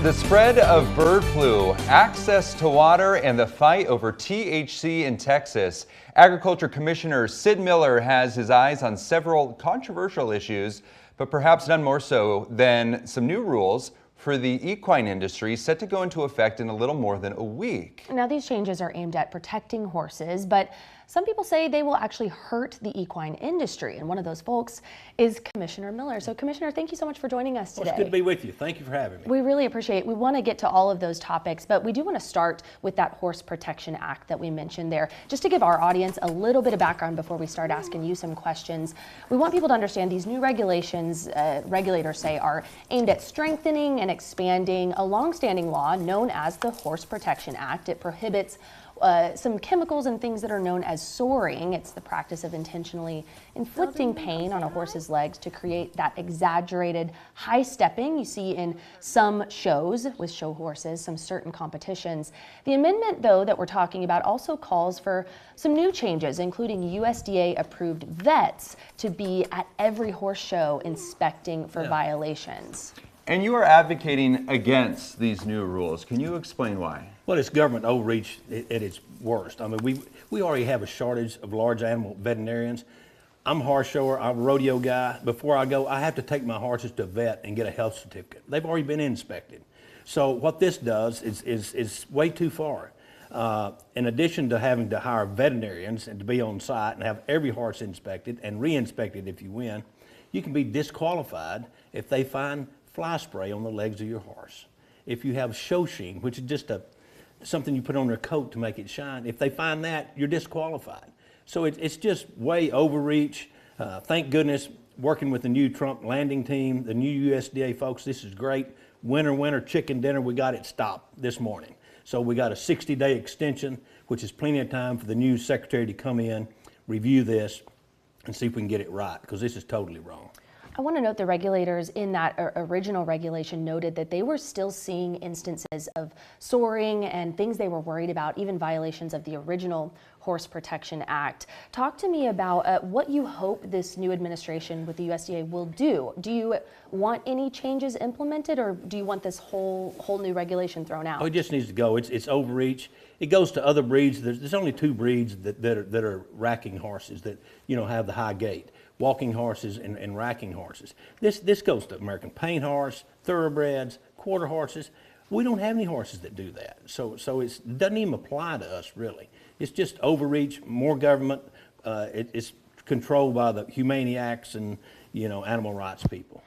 The spread of bird flu, access to water, and the fight over THC in Texas. Agriculture Commissioner Sid Miller has his eyes on several controversial issues, but perhaps none more so than some new rules for the equine industry set to go into effect in a little more than a week. Now, these changes are aimed at protecting horses, but some people say they will actually hurt the equine industry, and one of those folks is Commissioner Miller. So, Commissioner, thank you so much for joining us today. Well, it's good to be with you. Thank you for having me. We really appreciate it. We want to get to all of those topics, but we do want to start with that Horse Protection Act that we mentioned there. Just to give our audience a little bit of background before we start asking you some questions, we want people to understand these new regulations, regulators say, are aimed at strengthening and expanding a longstanding law known as the Horse Protection Act. It prohibits some chemicals and things that are known as soring. It's the practice of intentionally inflicting pain on a horse's legs to create that exaggerated high stepping you see in some shows with show horses, some certain competitions. The amendment, though, that we're talking about also calls for some new changes, including USDA-approved vets to be at every horse show inspecting for violations. And you are advocating against these new rules. Can you explain why? Well, it's government overreach at its worst. I mean, we already have a shortage of large animal veterinarians. I'm a horse shower, I'm a rodeo guy. Before I go, I have to take my horses to a vet and get a health certificate. They've already been inspected. So what this does is way too far. In addition to having to hire veterinarians and to be on site and have every horse inspected and re-inspected if you win, you can be disqualified if they find fly spray on the legs of your horse. If you have show sheen, which is just something you put on their coat to make it shine, if they find that, you're disqualified. So it's just way overreach. Thank goodness, working with the new Trump landing team, the new USDA folks, this is great. Winter chicken dinner, we got it stopped this morning. So we got a 60-day extension, which is plenty of time for the new secretary to come in, review this, and see if we can get it right, because this is totally wrong. I want to note the regulators in that original regulation noted that they were still seeing instances of soring and things they were worried about, even violations of the original Horse Protection Act. Talk to me about what you hope this new administration with the USDA will do. Do you want any changes implemented, or do you want this whole new regulation thrown out? Oh, it just needs to go. It's overreach. It goes to other breeds. There's only two breeds that are racking horses that have the high gait. Walking horses and racking horses. This goes to American paint horse, thoroughbreds, quarter horses. We don't have any horses that do that. So it doesn't even apply to us, really. It's just overreach, more government. It's controlled by the humaniacs and animal rights people.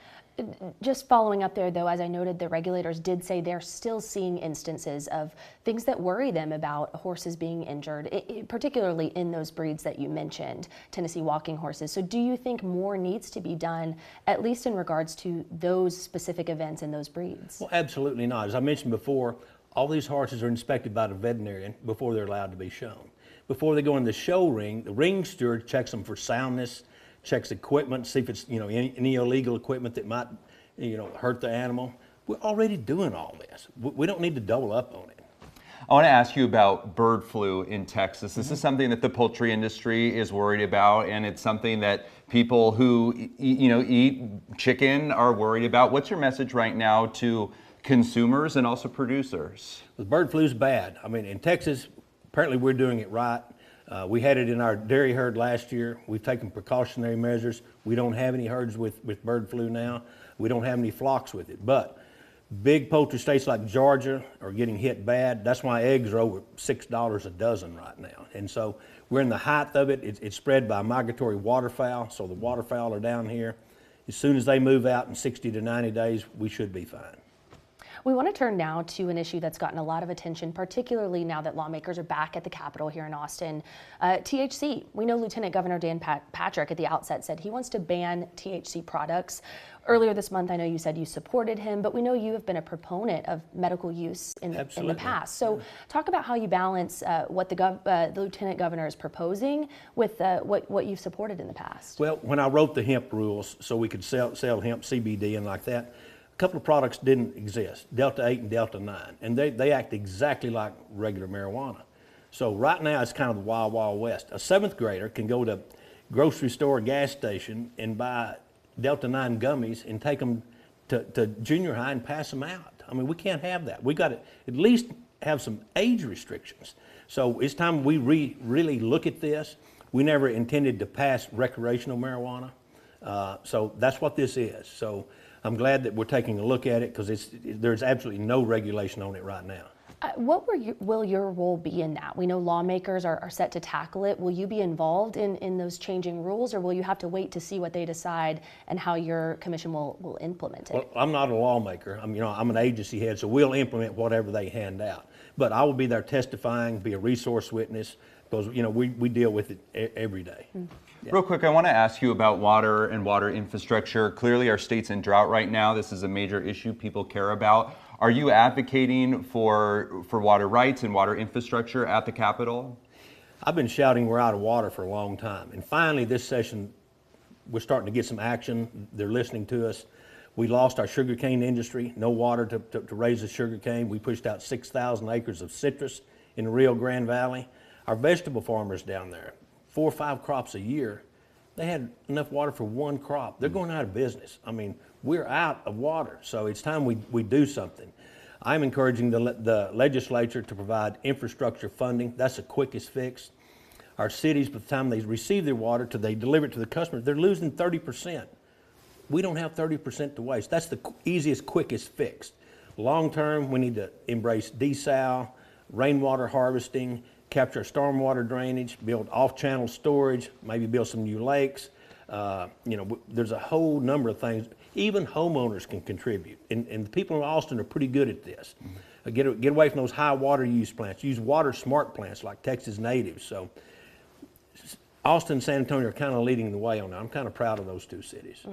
Just following up there, though, as I noted, the regulators did say they're still seeing instances of things that worry them about horses being injured, particularly in those breeds that you mentioned, Tennessee walking horses. So do you think more needs to be done, at least in regards to those specific events in those breeds? Well, absolutely not. As I mentioned before, all these horses are inspected by the veterinarian before they're allowed to be shown. Before they go in the show ring, the ring steward checks them for soundness, checks equipment, see if it's any illegal equipment that might hurt the animal. We're already doing all this. We don't need to double up on it. I want to ask you about bird flu in Texas. This is something that the poultry industry is worried about, and it's something that people who eat chicken are worried about. What's your message right now to consumers and also producers? The bird flu is bad. I mean, in Texas, apparently we're doing it right. We had it in our dairy herd last year. We've taken precautionary measures. We don't have any herds with bird flu now. We don't have any flocks with it. But big poultry states like Georgia are getting hit bad. That's why eggs are over $6 a dozen right now. And so we're in the height of it. It's spread by migratory waterfowl. So the waterfowl are down here. As soon as they move out in 60 to 90 days, we should be fine. We want to turn now to an issue that's gotten a lot of attention, particularly now that lawmakers are back at the Capitol here in Austin. THC. We know Lieutenant Governor Dan Patrick at the outset said he wants to ban THC products. Earlier this month, I know you said you supported him, but we know you have been a proponent of medical use in the past. So talk about how you balance what the Lieutenant Governor is proposing with what you've supported in the past. Well, when I wrote the hemp rules so we could sell hemp CBD and like that, a couple of products didn't exist, Delta 8 and Delta 9, and they act exactly like regular marijuana. So right now it's kind of the wild, wild west. A 7th grader can go to grocery store, gas station, and buy Delta 9 gummies and take them to junior high and pass them out. I mean, we can't have that. We got to at least have some age restrictions. So it's time we really look at this. We never intended to pass recreational marijuana. So that's what this is. So I'm glad that we're taking a look at it because there's absolutely no regulation on it right now. What will your role be in that? We know lawmakers are set to tackle it. Will you be involved in those changing rules, or will you have to wait to see what they decide and how your commission will implement it? Well, I'm not a lawmaker. I'm an agency head, so we'll implement whatever they hand out. But I will be there testifying, be a resource witness, because we deal with it every day. Yeah. Real quick, I want to ask you about water and water infrastructure. Clearly, our state's in drought right now. This is a major issue people care about. Are you advocating for water rights and water infrastructure at the Capitol? I've been shouting we're out of water for a long time. And finally, this session, we're starting to get some action. They're listening to us. We lost our sugarcane industry, no water to raise the sugarcane. We pushed out 6,000 acres of citrus in the Rio Grande Valley. Our vegetable farmers down there, 4 or 5 crops a year, they had enough water for 1 crop. They're going out of business. I mean, we're out of water, so it's time we do something. I'm encouraging the legislature to provide infrastructure funding. That's the quickest fix. Our cities, by the time they receive their water till they deliver it to the customers, they're losing 30%. We don't have 30% to waste. That's the easiest, quickest fix. Long term, we need to embrace desal, rainwater harvesting, capture stormwater drainage, build off-channel storage, maybe build some new lakes. There's a whole number of things. Even homeowners can contribute, and the people in Austin are pretty good at this. Get away from those high water use plants. Use water smart plants like Texas natives. So Austin and San Antonio are kind of leading the way on that. I'm kind of proud of those 2 cities.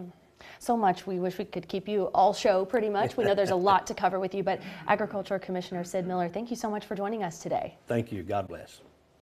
So much. We wish we could keep you all show pretty much. We know there's a lot to cover with you, but Agriculture Commissioner Sid Miller, thank you so much for joining us today. Thank you. God bless.